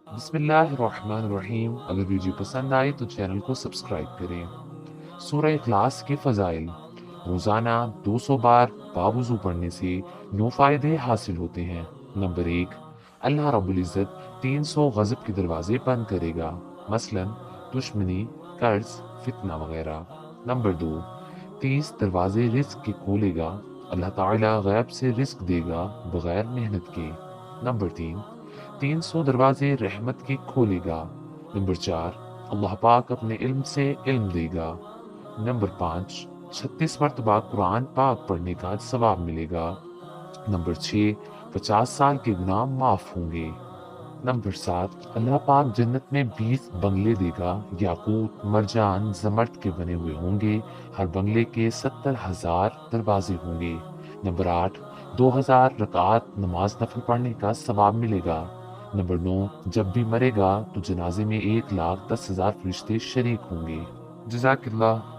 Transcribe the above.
बिस्मिल्लाहिर्रहमानिर्रहीम। अगर वीडियो पसंद आए तो चैनल को सब्सक्राइब करें। सूरह इखलास के फ़ज़ाइल। रोज़ाना 200 बार बावुज़ू पढ़ने से 9 फ़ायदे हासिल होते हैं। नंबर 1, अल्लाह रब्बुल इज़्ज़त 300 गज़ब के दरवाजे बंद करेगा, मसलन दुश्मनी, कर्ज, फितना वगैरह। नंबर 2, 30 दरवाजे रिस्क के खोलेगा, अल्लाह ताला गैब से रिस्क देगा बगैर मेहनत के। नंबर 3, 300 दरवाजे रहमत के खोलेगा। नंबर 4, अल्लाह पाक अपने इल्म से इल्म देगा। नंबर 5, 36 मरतबा कुरान पाक पढ़ने का सवाब मिलेगा। नंबर 6, 50 साल के गुनाह माफ होंगे। नंबर 7, अल्लाह पाक जन्नत में 20 बंगले देगा, याकूत, मरजान, जमर्द के बने हुए होंगे। हर बंगले के 70,000 दरवाजे होंगे। नंबर 8, 2000 रकात नमाज नफल पढ़ने का सवाब मिलेगा। नंबर 9, जब भी मरेगा तो जनाजे में 1,10,000 फरिश्ते शरीक होंगे। जज़ाकल्लाह।